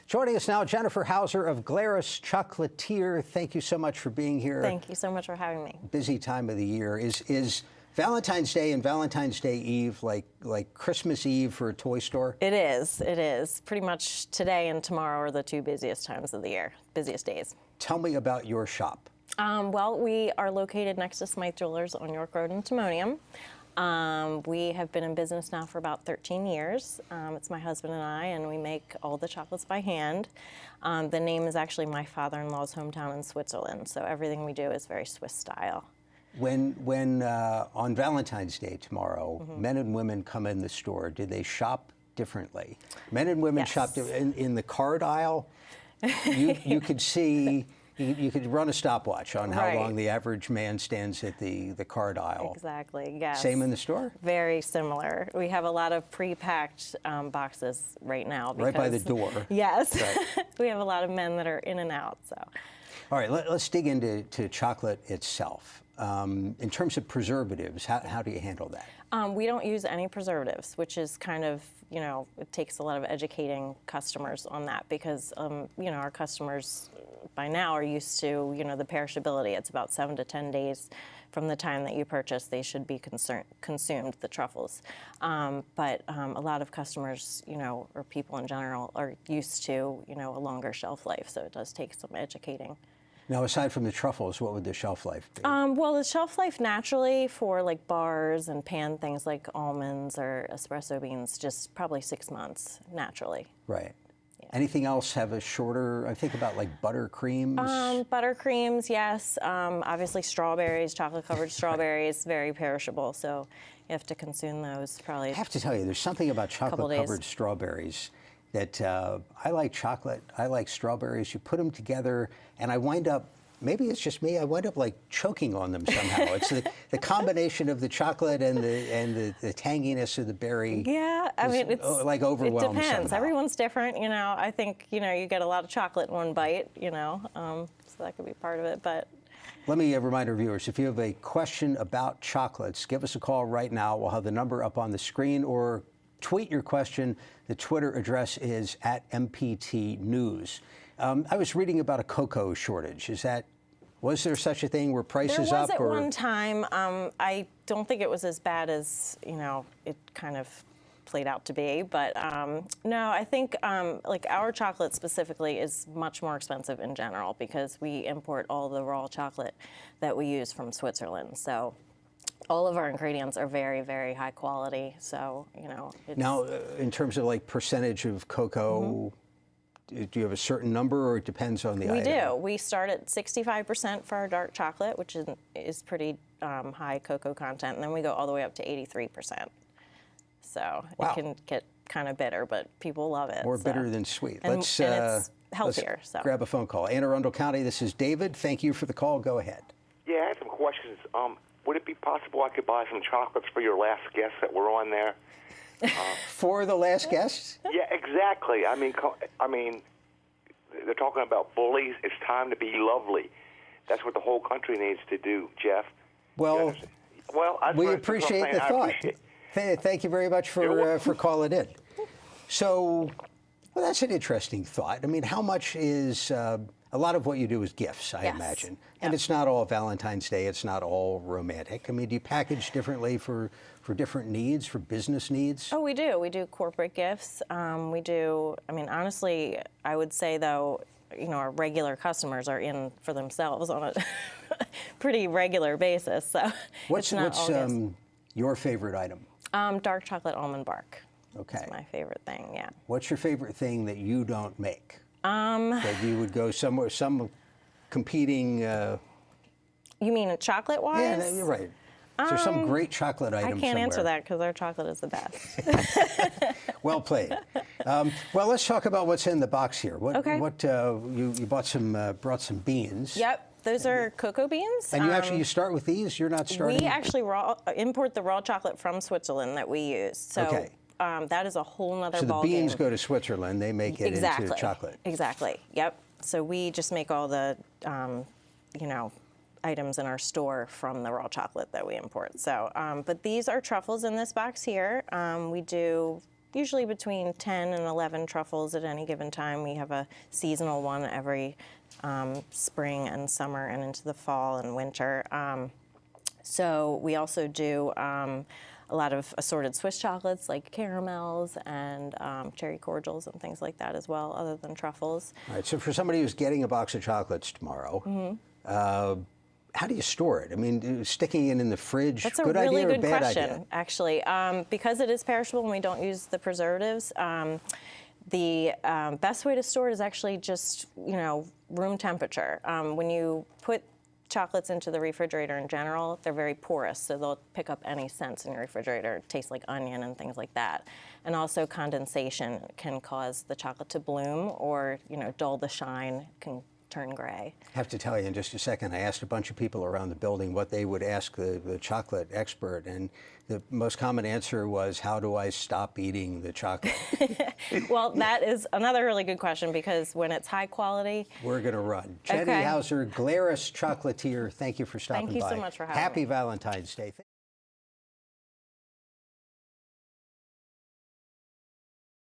Joining us now, Jennifer Hauser of Glarus Chocolatier. Thank you so much for being here. Thank you so much for having me. Busy time of the year. Is Valentine's Day and Valentine's Day Eve like Christmas Eve for a toy store? It is. It is. Pretty much today and tomorrow are the two busiest times of the year, busiest days. Tell me about your shop. Well, we are located next to Smythe Jewelers on York Road in Timonium. We have been in business now for about 13 years. It's my husband and I, and we make all the chocolates by hand. The name is actually my father-in-law's hometown in Switzerland, so everything we do is very Swiss style. When on Valentine's Day tomorrow, men and women come in the store, do they shop differently? Men and women shop in the card aisle. You could see. You could run a stopwatch on how long the average man stands at the card aisle. Exactly, yes. Same in the store? Very similar. We have a lot of pre-packed boxes right now. Right by the door. Yes. Right. We have a lot of men that are in and out. So. All right, let's dig into chocolate itself. In terms of preservatives, how do you handle that? We don't use any preservatives, which is kind of, it takes a lot of educating customers on that because, our customers by now are used to, the perishability. It's about 7 to 10 days from the time that you purchase, they should be consumed, the truffles. But a lot of customers, or people in general, are used to, a longer shelf life, so it does take some educating. Now, aside from the truffles, what would the shelf life be? Well, the shelf life naturally for like bars and pan things like almonds or espresso beans, just probably 6 months naturally. Right. Yeah. Anything else have a shorter? I think about like buttercreams. Buttercreams, yes. Obviously, strawberries, chocolate-covered strawberries, very perishable. So you have to consume those probably. I have to tell you, there's something about chocolate-covered strawberries that I like chocolate, I like strawberries. You put them together, and I wind up, maybe it's just me, I wind up like choking on them somehow. It's the combination of the chocolate and the tanginess of the berry. Yeah, I mean, it's like overwhelmed. It depends. Somehow. Everyone's different, I think, you get a lot of chocolate in one bite, so that could be part of it, but. Let me remind our viewers, if you have a question about chocolates, give us a call right now. We'll have the number up on the screen, or tweet your question. The Twitter address is @MPT News. I was reading about a cocoa shortage. Was there such a thing? Were prices up? There was at one time. I don't think it was as bad as, it kind of played out to be. But no, I think like our chocolate specifically is much more expensive in general because we import all the raw chocolate that we use from Switzerland. So all of our ingredients are very, very high quality. So, it's... Now, in terms of like percentage of cocoa, do you have a certain number, or it depends on the item? We do. We start at 65% for our dark chocolate, which is pretty high cocoa content, and then we go all the way up to 83%. So it can get kind of bitter, but people love it. More bitter than sweet. And it's healthier. Let's grab a phone call. Anne Arundel County, this is David. Thank you for the call. Go ahead. Yeah, I have some questions. Would it be possible I could buy some chocolates for your last guests that were on there? For the last guests? Yeah, exactly. I mean, they're talking about bullies. It's time to be lovely. That's what the whole country needs to do, Jeff. Well, we appreciate the thought. Thank you very much for calling in. So, well, that's an interesting thought. I mean, how much is... a lot of what you do is gifts, I imagine. And it's not all Valentine's Day. It's not all romantic. I mean, do you package differently for different needs, for business needs? Oh, we do. We do corporate gifts. We do, I mean, honestly, I would say, though, our regular customers are in for themselves on a pretty regular basis. So what's your favorite item? Dark chocolate almond bark. Okay. That's my favorite thing, yeah. What's your favorite thing that you don't make? That you would go somewhere, some competing... You mean chocolate-wise? Yeah, you're right. Is there some great chocolate item somewhere? I can't answer that because our chocolate is the best. Well played. Well, let's talk about what's in the box here. What you brought some beans. Yep. Those are cocoa beans. And you start with these? You're not starting? We actually import the raw chocolate from Switzerland that we use. So that is a whole nother ballgame. So the beans go to Switzerland. They make it into chocolate. Exactly. Yep. So we just make all the, items in our store from the raw chocolate that we import. So, but these are truffles in this box here. We do usually between 10 and 11 truffles at any given time. We have a seasonal one every spring and summer and into the fall and winter. So we also do a lot of assorted Swiss chocolates like caramels and cherry cordials and things like that as well, other than truffles. All right, so for somebody who's getting a box of chocolates tomorrow, how do you store it? I mean, sticking it in the fridge, That's a good really idea or good bad question, idea? actually. Because it is perishable and we don't use the preservatives, the best way to store it is actually just, room temperature. When you put chocolates into the refrigerator in general, they're very porous, so they'll pick up any scents in your refrigerator. It tastes like onion and things like that. And also condensation can cause the chocolate to bloom or, dull the shine, can turn gray. I have to tell you in just a second, I asked a bunch of people around the building what they would ask the chocolate expert, and the most common answer was, how do I stop eating the chocolate? Well, that is another really good question, because when it's high quality... We're going to run. Jenny Hauser, Glarus Chocolatier, thank you for stopping by. Thank you so much for having me. Happy Valentine's Day.